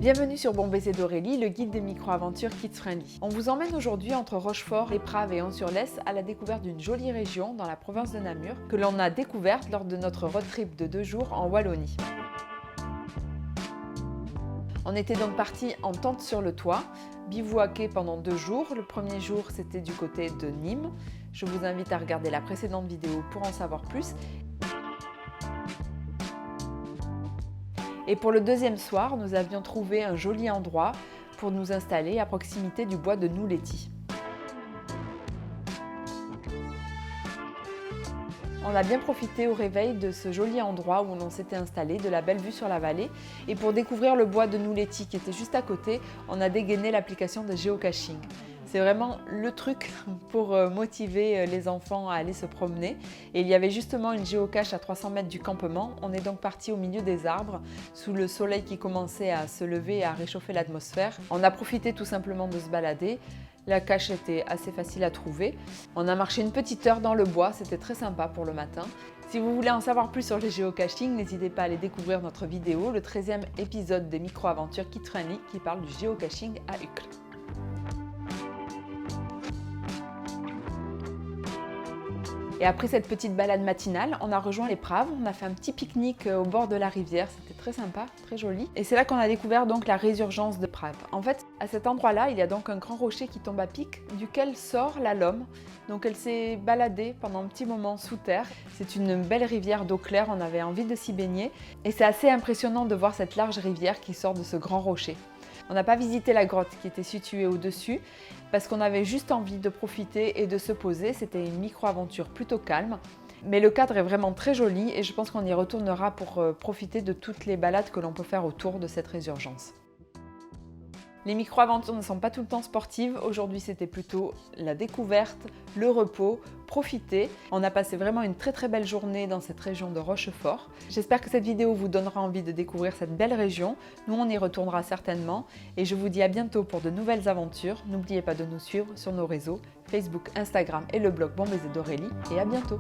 Bienvenue sur Bon Baiser d'Aurélie, le guide des micro-aventures Kids Friendly. On vous emmène aujourd'hui entre Rochefort, Éprave et Ans-sur-Lesse à la découverte d'une jolie région dans la province de Namur que l'on a découverte lors de notre road trip de 2 jours en Wallonie. On était donc parti en tente sur le toit, bivouaqué pendant 2 jours. Le premier jour, c'était du côté de Nîmes. Je vous invite à regarder la précédente vidéo pour en savoir plus. Et pour le deuxième soir, nous avions trouvé un joli endroit pour nous installer à proximité du bois de Nouletti. On a bien profité au réveil de ce joli endroit où l'on s'était installé, de la belle vue sur la vallée. Et pour découvrir le bois de Nouletti qui était juste à côté, on a dégainé l'application de géocaching. C'est vraiment le truc pour motiver les enfants à aller se promener. Et il y avait justement une géocache à 300 mètres du campement. On est donc parti au milieu des arbres, sous le soleil qui commençait à se lever et à réchauffer l'atmosphère. On a profité tout simplement de se balader. La cache était assez facile à trouver. On a marché une petite heure dans le bois, c'était très sympa pour le matin. Si vous voulez en savoir plus sur les géocaching, n'hésitez pas à aller découvrir notre vidéo, le 13e épisode des micro-aventures Kids Friendly qui parle du géocaching à Uccle. Et après cette petite balade matinale, on a rejoint l'Éprave, on a fait un petit pique-nique au bord de la rivière, c'était très sympa, très joli. Et c'est là qu'on a découvert donc la résurgence d'Éprave. En fait, à cet endroit-là, il y a donc un grand rocher qui tombe à pic, duquel sort la Lomme. Donc elle s'est baladée pendant un petit moment sous terre. C'est une belle rivière d'eau claire, on avait envie de s'y baigner. Et c'est assez impressionnant de voir cette large rivière qui sort de ce grand rocher. On n'a pas visité la grotte qui était située au-dessus parce qu'on avait juste envie de profiter et de se poser. C'était une micro-aventure plutôt calme. Mais le cadre est vraiment très joli et je pense qu'on y retournera pour profiter de toutes les balades que l'on peut faire autour de cette résurgence. Les micro-aventures ne sont pas tout le temps sportives. Aujourd'hui, c'était plutôt la découverte, le repos, profiter. On a passé vraiment une très belle journée dans cette région de Rochefort. J'espère que cette vidéo vous donnera envie de découvrir cette belle région. Nous, on y retournera certainement. Et je vous dis à bientôt pour de nouvelles aventures. N'oubliez pas de nous suivre sur nos réseaux Facebook, Instagram et le blog Bon Baiser d'Aurélie. Et à bientôt!